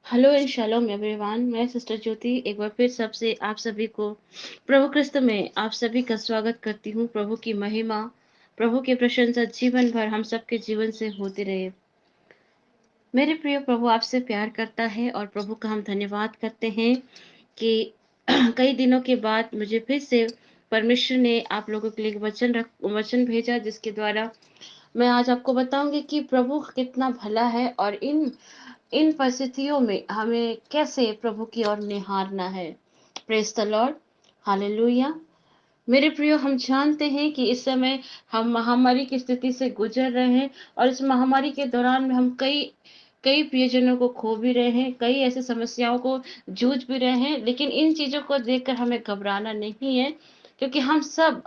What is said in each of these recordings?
Hello and shalom everyone. मैं sister ज्योति एक बार फिर सबसे आप सभी को प्रभु क्रिस्त में आप सभी का स्वागत करती हूँ। प्रभु की महिमा, प्रभु की प्रशंसा जीवन भर हम सबके जीवन से होती रहे। मेरे प्रिय, प्रभु आपसे प्यार करता है और प्रभु का हम धन्यवाद करते हैं कि कई दिनों के बाद मुझे फिर से परमेश्वर ने आप लोगों के लिए एक वचन भेजा, जिसके द्वारा मैं आज आपको बताऊंगी कि प्रभु कितना भला है और इन इन परिस्थितियों में हमें कैसे प्रभु की ओर निहारना है। Praise the Lord, hallelujah. मेरे प्रियो, हम जानते हैं कि इस समय हम महामारी की स्थिति से गुजर रहे हैं और इस महामारी के दौरान में हम कई कई प्रियजनों को खो भी रहे हैं, कई ऐसी समस्याओं को जूझ भी रहे हैं। लेकिन इन चीजों को देखकर हमें घबराना नहीं है, क्योंकि हम सब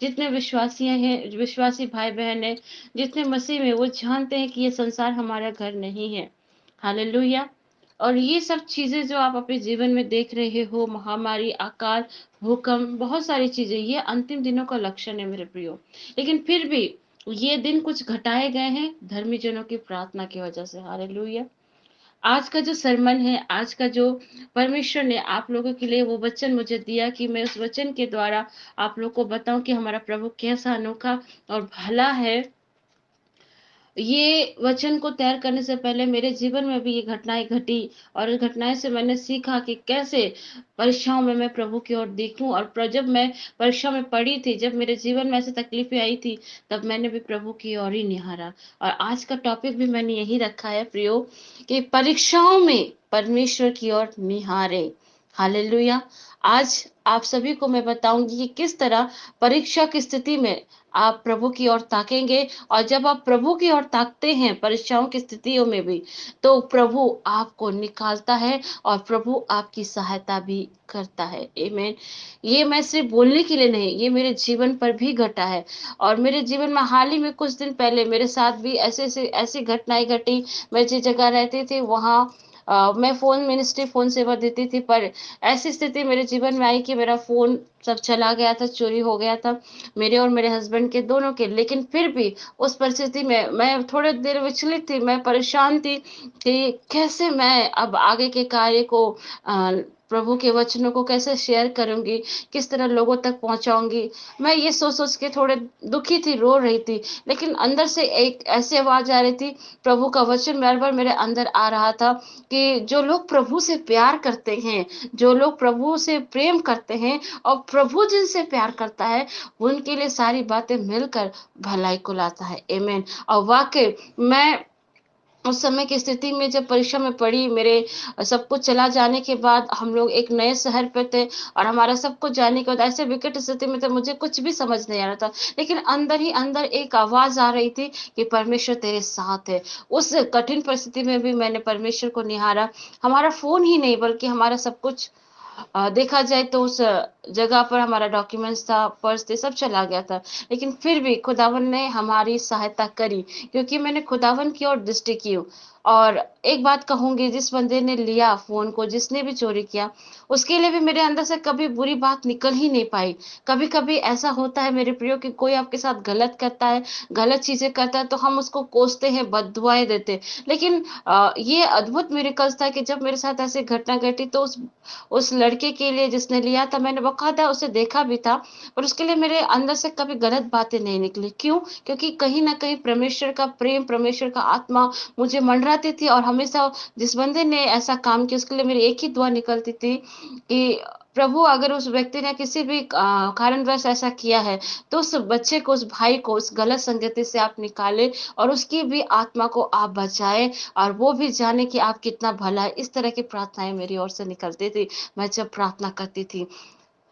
जितने विश्वासी हैं, विश्वासी भाई बहन हैं, जितने मसीह में, वो जानते हैं कि ये संसार हमारा घर नहीं है। हालेलुया। और ये सब चीजें जो आप अपने जीवन में देख रहे हो, महामारी, अकाल, भूकंप, बहुत सारी चीजें, ये अंतिम दिनों का लक्षण है मेरे प्रियो। लेकिन फिर भी ये दिन कुछ घटाए गए हैं धर्मी जनों की प्रार्थना की वजह से। हालेलुया। आज का जो सरमन है, आज का जो परमेश्वर ने आप लोगों के लिए वो वचन मुझे दिया कि मैं उस वचन के द्वारा आप लोग को बताऊं कि हमारा प्रभु कैसा अनोखा और भला है। ये वचन को तैयार करने से पहले मेरे जीवन में भी ये घटनाएं घटी और इस घटनाएं से मैंने सीखा कि कैसे परीक्षाओं में मैं प्रभु की ओर देखूं। और जब मैं परीक्षा में पड़ी थी, जब मेरे जीवन में ऐसी तकलीफें आई थी, तब मैंने भी प्रभु की ओर ही निहारा। और आज का टॉपिक भी मैंने यही रखा है प्रियो, कि परीक्षाओं में परमेश्वर की ओर निहारे। हालेलुया। आज आप सभी को मैं बताऊंगी कि किस तरह परीक्षा की स्थिति में आप प्रभु की ओर ताकेंगे। और जब आप प्रभु की ओर ताकते हैं परीक्षाओं की स्थितियों में भी, तो प्रभु आपको निकालता है और प्रभु आपकी सहायता भी करता है। आमीन। ये मैं सिर्फ बोलने के लिए नहीं, ये मेरे जीवन पर भी घटा है। और मेरे जीवन में हाल ही में कुछ दिन पहले मेरे साथ भी ऐसे ऐसी घटनाएं घटी। मैं जिस जगह रहती थी वहाँ मैं फोन मिनिस्ट्री, फोन सेवा देती थी, पर ऐसी स्थिति मेरे जीवन में आई कि मेरा फोन सब चला गया था, चोरी हो गया था, मेरे और मेरे हस्बैंड के दोनों के। लेकिन फिर भी उस परिस्थिति में मैं थोड़े देर विचलित थी, मैं परेशान थी कि कैसे मैं अब आगे के कार्य को प्रभु के वचनों को कैसे शेयर करूंगी, किस तरह लोगों तक पहुंचाऊंगी। मैं ये सोच सोच के थोड़े दुखी थी, रो रही थी। लेकिन अंदर से एक ऐसी आवाज आ रही थी, प्रभु का वचन बार बार मेरे अंदर आ रहा था कि जो लोग प्रभु से प्यार करते हैं, जो लोग प्रभु से प्रेम करते हैं और प्रभु जिनसे प्यार करता है, उनके लिए सारी बातें मिलकर भलाई को लाता है। आमीन। और वाकई मैं उस समय की स्थिति में जब परीक्षा में पड़ी, मेरे सब कुछ चला जाने के बाद, हम लोग एक नए शहर पे थे और हमारा सब कुछ जाने के बाद ऐसे विकट स्थिति में थे, मुझे कुछ भी समझ नहीं आ रहा था। लेकिन अंदर ही अंदर एक आवाज आ रही थी कि परमेश्वर तेरे साथ है। उस कठिन परिस्थिति में भी मैंने परमेश्वर को निहारा। हमारा फोन ही नहीं बल्कि हमारा सब कुछ, देखा जाए तो उस जगह पर हमारा डॉक्यूमेंट्स था, पर्स थे, सब चला गया था। लेकिन फिर भी खुदावन ने हमारी सहायता करी, क्योंकि मैंने खुदावन की ओर दृष्टि की। और एक बात कहूंगी, जिस बंदे ने लिया फोन को, जिसने भी चोरी किया, उसके लिए भी मेरे अंदर से कभी बुरी बात निकल ही नहीं पाई। कभी कभी ऐसा होता है मेरे प्रियो कि कोई आपके साथ गलत करता है, गलत चीजें करता है, तो हम उसको कोसते हैं, बददुआएं देते हैं। लेकिन ये अद्भुत मिरेकल्स था कि जब मेरे साथ ऐसी घटना घटी, तो उस लड़के के लिए जिसने लिया था, मैंने बकायदा उसे देखा भी था, पर उसके लिए मेरे अंदर से कभी गलत बातें नहीं निकली। क्यों? क्योंकि कहीं ना कहीं परमेश्वर का प्रेम, परमेश्वर का आत्मा मुझे मंडराती थी। और हमेशा जिस बंदे ने ऐसा काम किया, उसके लिए मेरी एक ही दुआ निकलती थी कि प्रभु, अगर उस व्यक्ति ने किसी भी कारणवश ऐसा किया है, तो उस बच्चे को, उस भाई को उस गलत संगति से आप निकाले और उसकी भी आत्मा को आप बचाए, और वो भी जाने कि आप कितना भला है। इस तरह की प्रार्थनाएं मेरी ओर से निकलती थी, मैं जब प्रार्थना करती थी।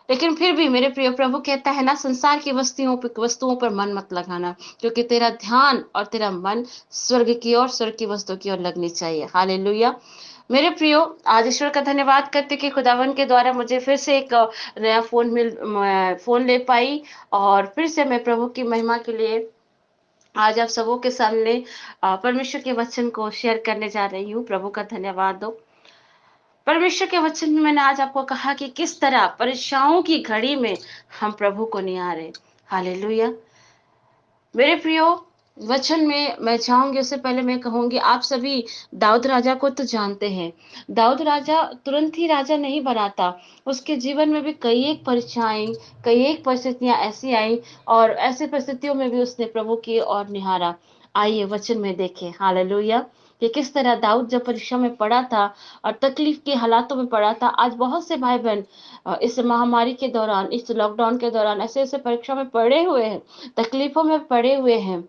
लेकिन फिर भी मेरे प्रिय, प्रभु कहता है ना, संसार की वस्तुओं पर मन मत लगाना, क्योंकि तेरा ध्यान और तेरा मन स्वर्ग की ओर, स्वर्ग की वस्तु की ओर लगनी चाहिए। हालेलुया। मेरे प्रियो, आज ईश्वर का धन्यवाद करते कि खुदावन के द्वारा मुझे फिर से एक नया फोन ले पाई। और फिर से मैं प्रभु की महिमा के लिए आज आप सबों के सामने परमेश्वर के वचन को शेयर करने जा रही हूँ। प्रभु का धन्यवाद दो। परमेश्वर के वचन में मैंने आज आपको कहा कि किस तरह परीक्षाओं की घड़ी में हम प्रभु को निहारे। हालेलुया। मेरे प्रियो, वचन में मैं चाहूँगी, उससे पहले मैं कहूँगी, आप सभी दाऊद राजा को तो जानते हैं। दाऊद राजा तुरंत ही राजा नहीं बना था। उसके जीवन में भी कई एक परीक्षाएँ, कई एक परिस्थितियाँ ऐसी आईं और ऐसी परिस्थितियों में भी उसने प्रभु की ओर निहारा। आइए वचन में देखें, हालेलुया! कि किस तरह दाऊद जब परीक्षा में पड़ा था और तकलीफ के हालातों में पड़ा था। आज बहुत से भाई-बहन इस महामारी के दौरान, इस लॉकडाउन के दौरान ऐसे-ऐसे परीक्षा में पड़े हुए हैं, तकलीफों में पड़े हुए हैं।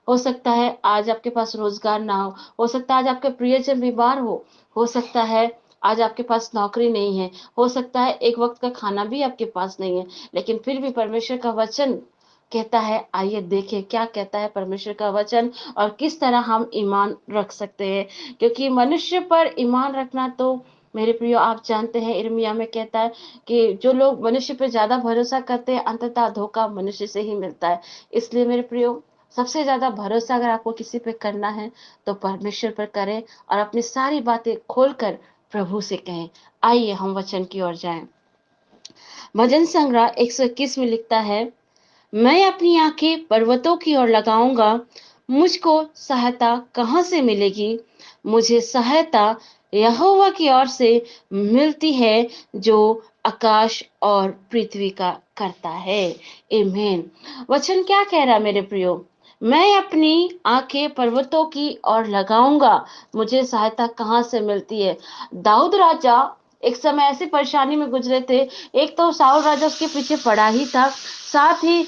हो सकता है आज आपके पास रोज़गार ना हो सकता है आज आपके प्रियजन बीमार हो सकता है आज आपके पास नौकरी नहीं है, हो सकता है एक वक़्त का खाना भी आपके पास नहीं है, लेकिन फिर भी परमेश्वर का वचन कहता है, आइए देखें क्या कहता है परमेश्वर का वचन और किस तरह हम ईमान रख सकते हैं। क्योंकि मनुष्य पर ईमान रखना तो मेरे प्रियो आप जानते हैं यिर्मयाह में कहता है कि जो लोग मनुष्य पे ज़्यादा भरोसा करते हैं, अंततः धोखा मनुष्य से ही मिलता है। इसलिए मेरे प्रियो सबसे ज़्यादा भरोसा अगर आपको किसी पे करना है, तो परमेश्वर पर करें और अपनी सारी बातें खोलकर प्रभु से कहें। आइए हम वचन की ओर जाएँ। भजन संग्रह 121 में लिखता है, मैं अपनी आँखें पर्वतों की ओर लगाऊँगा, मुझको सहायता कहाँ से मिलेगी? मुझे सहायता यहोवा की ओर से मिलती है, जो आकाश और पृथ्वी का करता है। आमीन। वचन क्या कह रहा है मेरे प्रियो? मैं अपनी आँखें पर्वतों की ओर लगाऊँगा, मुझे सहायता कहाँ से मिलती है? दाऊद राजा एक समय ऐसी परेशानी में गुजरे थे, एक तो शाऊल राजा उसके पीछे पड़ा ही था, साथ ही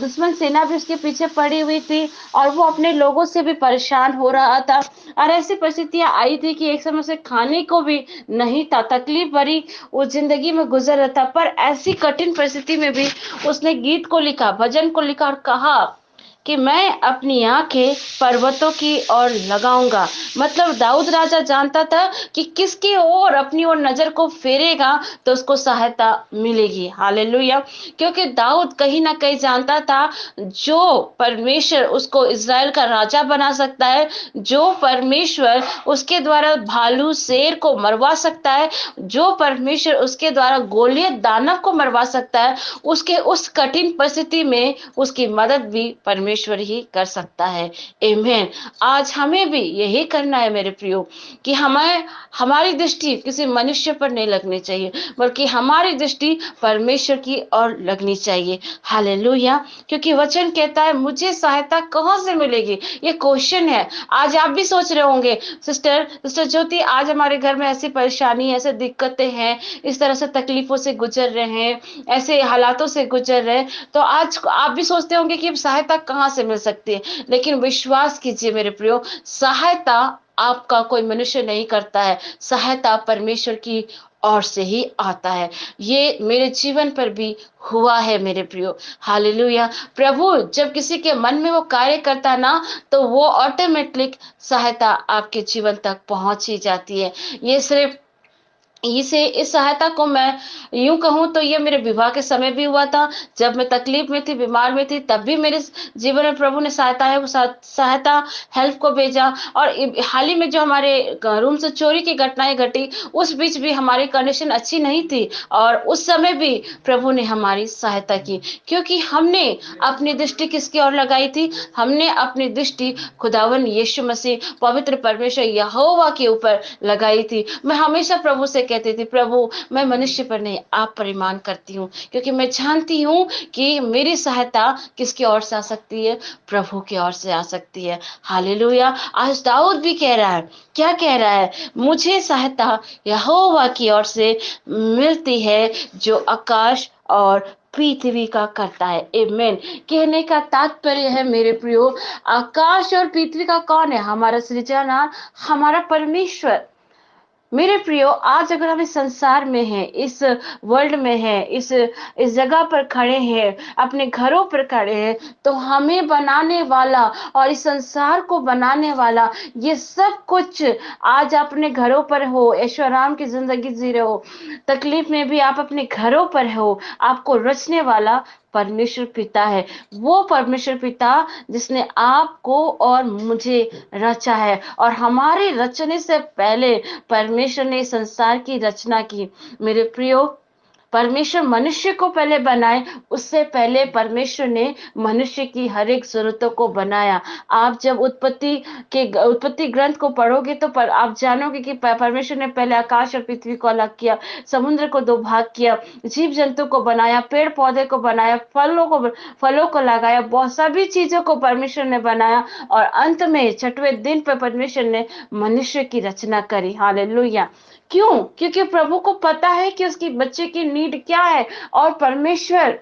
दुश्मन सेना भी उसके पीछे पड़ी हुई थी और वो अपने लोगों से भी परेशान हो रहा था और ऐसी परिस्थितियाँ आई थी कि एक समय उसे खाने को भी नहीं था, तकलीफ भरी वो ज़िंदगी में गुज़र रहा था। पर ऐसी कठिन परिस्थिति में भी उसने गीत को लिखा, भजन को लिखा और कहा कि मैं अपनी आँखें पर्वतों की ओर लगाऊँगा। मतलब दाऊद राजा जानता था कि किसकी ओर अपनी ओर नज़र को फेरेगा तो उसको सहायता मिलेगी। हालेलुया! क्योंकि दाऊद कहीं न कहीं जानता था जो परमेश्वर उसको इज़राइल का राजा बना सकता है, जो परमेश्वर उसके द्वारा भालू, शेर को मरवा सकता है, जो परमेश्वर उसके द्वारा गोलियत दानव को मरवा सकता है, उसके उस कठिन परिस्थिति में उसकी मदद भी परमेश्वर ही कर सकता है। आमीन। आज हमें भी यही करना है मेरे प्रियो कि हमें हमारी दृष्टि किसी मनुष्य पर नहीं लगनी चाहिए, बल्कि हमारी दृष्टि परमेश्वर की ओर लगनी चाहिए। हालेलुया! क्योंकि वचन कहता है मुझे सहायता कहाँ से मिलेगी? ये क्वेश्चन है। आज आप भी सोच रहे होंगे सिस्टर ज्योति आज हमारे घर में ऐसी परेशानी, ऐसी दिक्कतें हैं, इस तरह से तकलीफों से गुजर रहे हैं, ऐसे हालातों से गुजर रहे हैं, तो आज आप भी सोचते होंगे कि सहायता कहाँ से मिल सकती है। लेकिन विश्वास कीजिए मेरे प्रियो, सहायता आपका कोई मनुष्य नहीं करता है, सहायता परमेश्वर की ओर से ही आता है। ये मेरे जीवन पर भी हुआ है मेरे प्रियो। हालेलुया! प्रभु जब किसी के मन में वो कार्य करता है ना, तो वो ऑटोमेटिक सहायता आपके जीवन तक पहुँच ही जाती है। ये सिर्फ़ इसे इस सहायता को मैं यूँ कहूँ तो ये मेरे विवाह के समय भी हुआ था। जब मैं तकलीफ में थी, बीमार में थी, तब भी मेरे जीवन में प्रभु ने सहायता है वो सहायता हेल्प को भेजा और हाल ही में जो हमारे रूम से चोरी की घटनाएँ घटी, उस बीच भी हमारी कंडीशन अच्छी नहीं थी और उस समय भी प्रभु ने हमारी सहायता की। क्योंकि हमने अपनी दृष्टि किसकी ओर लगाई थी? हमने अपनी दृष्टि खुदावन यीशु मसीह, पवित्र परमेश्वर यहोवा के ऊपर लगाई थी। मैं हमेशा प्रभु से कहती थी, प्रभु मैं मनुष्य पर नहीं आप पर ईमान करती हूँ, क्योंकि मैं जानती हूँ कि मेरी सहायता किसकी ओर से आ सकती है? प्रभु की ओर से आ सकती है। हालेलुया! आज दाऊद भी कह रहा है, क्या कह रहा है? मुझे सहायता यहोवा की ओर से मिलती है, जो आकाश और पृथ्वी का करता है। आमीन। कहने का तात्पर्य है मेरे प्रियो, आकाश और पृथ्वी का कौन है? हमारा सृजनहार, हमारा परमेश्वर। मेरे प्रियो आज अगर हम इस संसार में हैं, इस वर्ल्ड में हैं, इस जगह पर खड़े हैं, अपने घरों पर खड़े हैं, तो हमें बनाने वाला और इस संसार को बनाने वाला, ये सब कुछ आज आप अपने घरों पर हो, ऐशो आराम की ज़िंदगी जी रहे हो, तकलीफ में भी आप अपने घरों पर हो, आपको रचने वाला परमेश्वर पिता है। वो परमेश्वर पिता जिसने आपको और मुझे रचा है और हमारे रचने से पहले परमेश्वर ने संसार की रचना की। मेरे प्रियो परमेश्वर मनुष्य को पहले बनाए, उससे पहले परमेश्वर ने मनुष्य की हर एक जरूरतों को बनाया। आप जब उत्पत्ति ग्रंथ को पढ़ोगे तो आप जानोगे कि परमेश्वर ने पहले आकाश और पृथ्वी को अलग किया, समुद्र को दो भाग किया, जीव जंतु को बनाया, पेड़ पौधे को बनाया, फलों को लगाया, बहुत सभी चीजों को परमेश्वर ने बनाया। और अंत में छठवें दिन पर परमेश्वर ने मनुष्य की रचना करी। हालेलुया। क्यों? क्योंकि प्रभु को पता है कि उसकी बच्चे की नीड क्या है, और परमेश्वर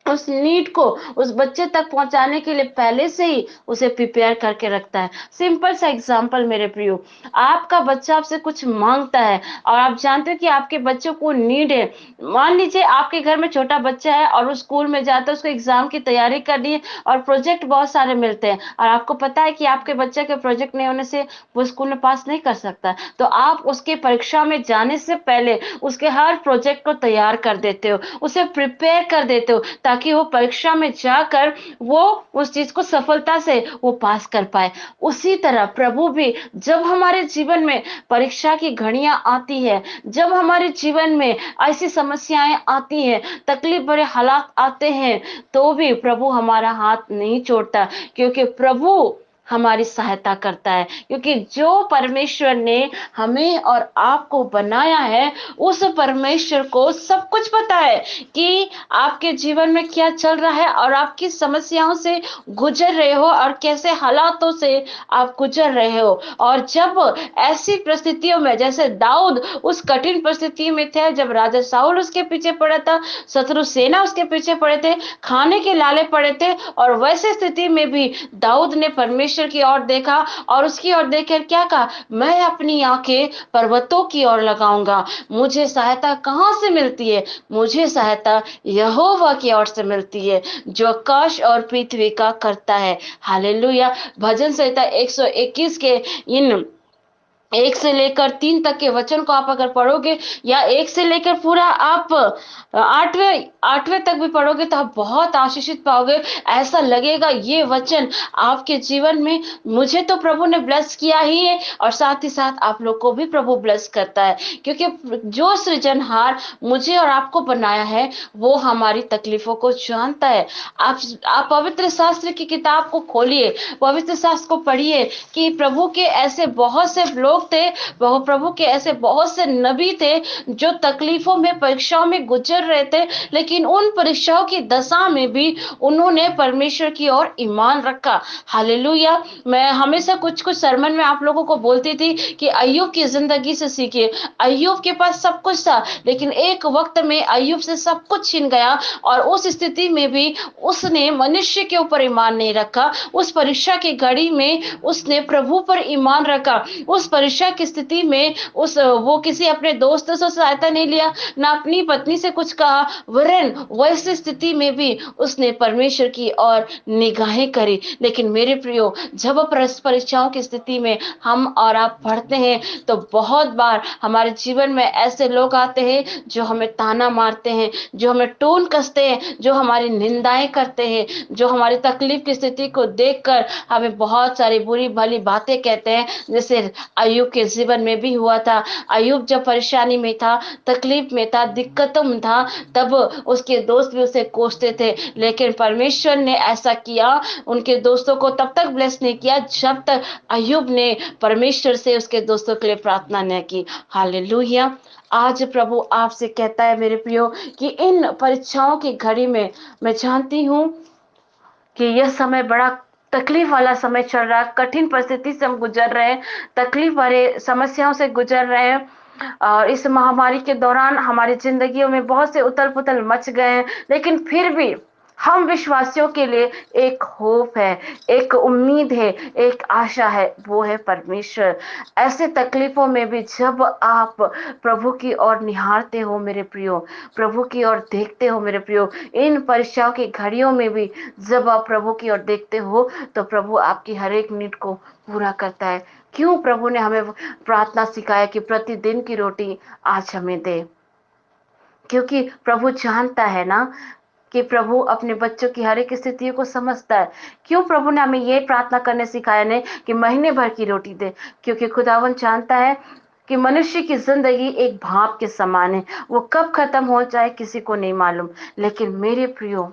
उस नीड को उस बच्चे तक पहुंचाने के लिए पहले से ही उसे प्रिपेयर करके रखता है। सिंपल सा एग्जांपल मेरे प्रियो, आपका बच्चा आपसे कुछ मांगता है और आप जानते हो कि आपके बच्चों को नीड है। मान लीजिए आपके घर में छोटा बच्चा है और वो स्कूल में जाता है, उसको एग्जाम की तैयारी करनी है और प्रोजेक्ट बहुत सारे मिलते हैं, और आपको पता है कि आपके बच्चे के प्रोजेक्ट नहीं होने से वो स्कूल में पास नहीं कर सकता, तो आप उसके परीक्षा में जाने से पहले उसके हर प्रोजेक्ट को तैयार कर देते हो, उसे प्रिपेयर कर देते हो, ताकि वो परीक्षा में जाकर वो उस चीज को सफलता से वो पास कर पाए। उसी तरह प्रभु भी जब हमारे जीवन में परीक्षा की घड़ियां आती है, जब हमारे जीवन में ऐसी समस्याएं आती हैं, तकलीफ भरे हालात आते हैं, तो भी प्रभु हमारा हाथ नहीं छोड़ता, क्योंकि प्रभु हमारी सहायता करता है। क्योंकि जो परमेश्वर ने हमें और आपको बनाया है, उस परमेश्वर को सब कुछ पता है कि आपके जीवन में क्या चल रहा है और आप किस समस्याओं से गुजर रहे हो और कैसे हालातों से आप गुजर रहे हो। और जब ऐसी परिस्थितियों में, जैसे दाऊद उस कठिन परिस्थिति में थे, जब राजा साउल उसके पीछे पड़ा था, शत्रु सेना उसके पीछे पड़े थे, खाने के लाले पड़े थे, और वैसे स्थिति में भी दाऊद ने परमेश्वर की ओर देखा और उसकी ओर देखकर क्या कहा, मैं अपनी आंखें पर्वतों की ओर लगाऊंगा, मुझे सहायता कहां से मिलती है? मुझे सहायता यहोवा की ओर से मिलती है, जो आकाश और पृथ्वी का करता है। हालेलुया। भजन संहिता 121 के इन 1 से लेकर 3 तक के वचन को आप अगर पढ़ोगे, या 1 से लेकर पूरा आप आठवें आठवें तक भी पढ़ोगे, तो आप बहुत आशीषित पाओगे। ऐसा लगेगा ये वचन आपके जीवन में, मुझे तो प्रभु ने ब्लेस किया ही है, और साथ ही साथ आप लोग को भी प्रभु ब्लेस करता है, क्योंकि जो सृजनहार मुझे और आपको बनाया है, वो हमारी तकलीफों को जानता है। आप पवित्र शास्त्र की किताब को खोलिए, पवित्र शास्त्र को पढ़िए, कि प्रभु के ऐसे बहुत से लोग थे, प्रभु के ऐसे बहुत से नबी थे, जो तकलीफों में, परीक्षाओं में गुजर रहे थे, लेकिन उन परीक्षाओं की दशा में भी उन्होंने परमेश्वर की ओर ईमान रखा। हालेलुया। मैं हमेशा कुछ कुछ सरमन में आप लोगों को बोलती थी कि अय्यूब की जिंदगी से सीखिए। अय्यूब के पास सब कुछ था, लेकिन एक वक्त में अय्यूब से सब कुछ छिन गया, और उस स्थिति में भी उसने मनुष्य के ऊपर ईमान नहीं रखा। उस परीक्षा की घड़ी में उसने प्रभु पर ईमान रखा। उस परीक्षा की स्थिति में वो किसी अपने दोस्त से सहायता नहीं लिया, ना अपनी पत्नी से कुछ कहा, वरन वैसी स्थिति में भी उसने परमेश्वर की ओर निगाहें करी। लेकिन मेरे प्रियो, जब परीक्षाओं की स्थिति में हम और आप पढ़ते हैं, तो बहुत बार हमारे जीवन में ऐसे लोग आते हैं जो हमें ताना मारते हैं, जो हमें टोन कसते हैं, जो हमारी निंदाएं करते हैं, जो हमारी तकलीफ की स्थिति को देखकर हमें बहुत सारी बुरी भली बातें कहते हैं, जैसे अय्यूब के जीवन में भी हुआ था। अय्यूब जब परेशानी में था, तकलीफ में था, दिक्कतों में था, तब उसके दोस्त भी उसे कोसते थे, लेकिन परमेश्वर ने ऐसा किया, उनके दोस्तों को तब तक ब्लेस नहीं किया जब तक अय्यूब ने परमेश्वर से उसके दोस्तों के लिए प्रार्थना न की। हालेलुया। आज प्रभु आपसे कहता है मेरे प्रियो, कि इन परीक्षाओं की घड़ी में मैं जानती हूं कि यह समय बड़ा तकलीफ वाला समय चल रहा है, कठिन परिस्थिति से हम गुजर रहे हैं, तकलीफ भरे समस्याओं से गुजर रहे हैं। और इस महामारी के दौरान हमारी जिंदगियों में बहुत से उथल पुथल मच गए हैं, लेकिन फिर भी हम विश्वासियों के लिए एक होप है, एक उम्मीद है, एक आशा है, वो है परमेश्वर। ऐसे तकलीफों में भी जब आप प्रभु की ओर निहारते हो मेरे प्रियो, प्रभु की ओर देखते हो मेरे प्रियो, इन परीक्षाओं की घड़ियों में भी जब आप प्रभु की ओर देखते हो, तो प्रभु आपकी हर एक नीड को पूरा करता है। क्यों प्रभु ने हमें प्रार्थना सिखाया कि प्रतिदिन की रोटी आज हमें दे? क्योंकि प्रभु जानता है ना कि प्रभु अपने बच्चों की हर एक स्थितियों को समझता है। क्यों प्रभु ने हमें ये प्रार्थना करने सिखाया ने कि महीने भर की रोटी दे? क्योंकि खुदावन जानता है कि मनुष्य की ज़िंदगी एक भाप के समान है, वो कब खत्म हो जाए किसी को नहीं मालूम। लेकिन मेरे प्रियो,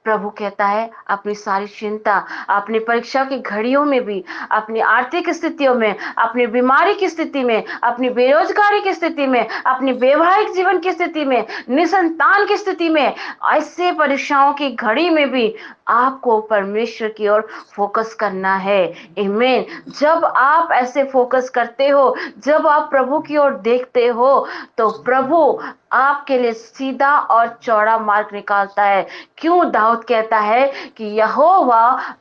प्रभु कहता है अपनी सारी चिंता, अपनी परीक्षा की घड़ियों में भी, अपनी आर्थिक स्थितियों में, अपनी बीमारी की स्थिति में, अपनी बेरोजगारी की स्थिति में, अपनी वैवाहिक जीवन की स्थिति में, निसंतान की स्थिति में, ऐसे परीक्षाओं की घड़ी में भी आपको परमेश्वर की ओर फोकस करना है। आमीन। जब आप ऐसे फोकस करते हो, जब आप प्रभु की ओर देखते हो, तो प्रभु आपके लिए सीधा और चौड़ा मार्ग निकालता है। क्यों दाऊद कहता है कि यहोवा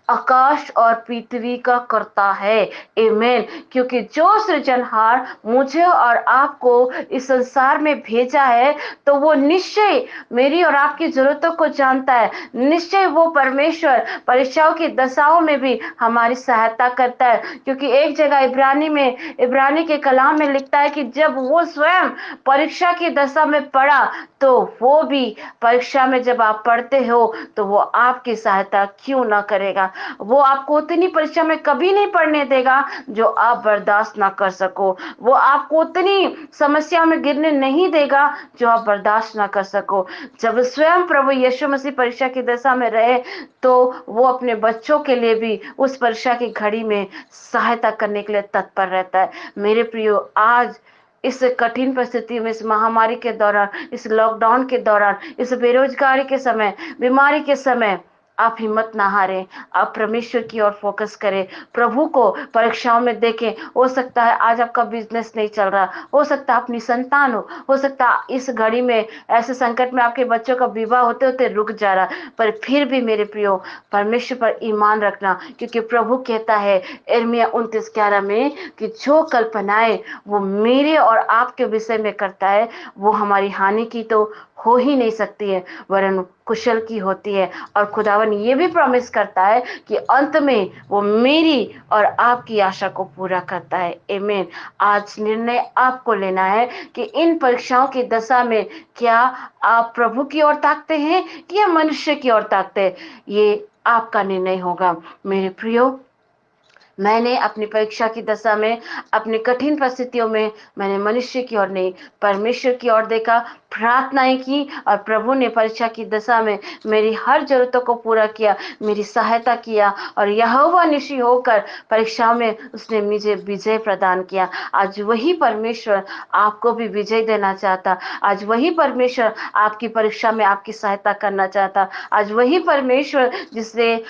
आकाश और पृथ्वी का करता है। आमीन। क्योंकि जो सृजनहार मुझे और आपको इस संसार में भेजा है, तो वो निश्चय मेरी और आपकी जरूरतों को जानता है। निश्चय वो परमेश्वर परीक्षाओं की दशाओं में भी हमारी सहायता करता है। क्योंकि एक जगह इब्रानी के कलाम में लिखता है कि जब वो स्वयं परीक्षा की दशा में पड़ा, तो वो भी परीक्षा में जब आप पढ़ते हो, तो वो आपकी सहायता क्यों ना करेगा। वो आपको उतनी परीक्षा में कभी नहीं पढ़ने देगा जो आप बर्दाश्त ना कर सको। वो आपको उतनी समस्या में गिरने नहीं देगा जो आप बर्दाश्त ना कर सको। जब स्वयं प्रभु यीशु मसीह परीक्षा की दशा में रहे, तो वो अपने बच्चों के लिए भी उस परीक्षा की घड़ी में सहायता करने के लिए तत्पर रहता है। मेरे प्रियो, आज इस कठिन परिस्थिति में, इस महामारी के दौरान, इस लॉकडाउन के दौरान, इस बेरोजगारी के समय, बीमारी के समय, आप हिम्मत ना हारें। आप परमेश्वर की ओर फोकस करें, प्रभु को परीक्षाओं में देखें। हो सकता है आज आपका बिजनेस नहीं चल रहा, हो सकता है अपनी संतान हो सकता है इस घड़ी में, ऐसे संकट में आपके बच्चों का विवाह होते होते रुक जा रहा, पर फिर भी मेरे प्रियो, परमेश्वर पर ईमान रखना। क्योंकि प्रभु कहता है यिर्मयाह 29:11 में कि जो कल्पनाएं वो मेरे और आपके विषय में करता है, वो हमारी हानि की तो हो ही नहीं सकती है, वरन कुशल की होती है। और खुदावन ये भी प्रॉमिस करता है कि अंत में वो मेरी और आपकी आशा को पूरा करता है। आमीन। आज निर्णय आपको लेना है कि इन परीक्षाओं की दशा में क्या आप प्रभु की ओर ताकते हैं या मनुष्य की ओर ताकते हैं, ये आपका निर्णय होगा। मेरे प्रियो, मैंने अपनी परीक्षा की दशा में, अपनी कठिन परिस्थितियों में, मैंने मनुष्य की ओर नहीं, परमेश्वर की ओर देखा, प्रार्थनाएं की, और प्रभु ने परीक्षा की दशा में मेरी हर जरूरतों को पूरा किया, मेरी सहायता किया, और यहोवा निशी होकर परीक्षाओं में उसने मुझे विजय प्रदान किया। आज वही परमेश्वर आपको भी विजय देना चाहता। आज वही परमेश्वर आपकी परीक्षा में आपकी सहायता करना चाहता। आज वही परमेश्वर जिसने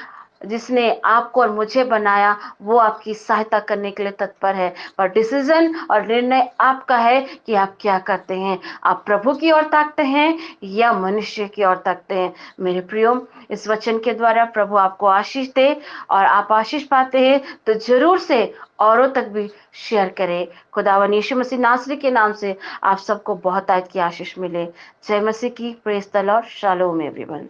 जिसने आपको और मुझे बनाया, वो आपकी सहायता करने के लिए तत्पर है। पर डिसीजन और निर्णय आपका है कि आप क्या करते हैं। आप प्रभु की ओर ताकते हैं या मनुष्य की ओर ताकते हैं। मेरे प्रियो, इस वचन के द्वारा प्रभु आपको आशीष दे, और आप आशीष पाते हैं तो जरूर से औरों तक भी शेयर करें। खुदावन यीशु मसीह नासरी के नाम से आप सबको बहुत आयत की आशीष मिले। जय मसीह की। Praise the Lord. Shalom everyone.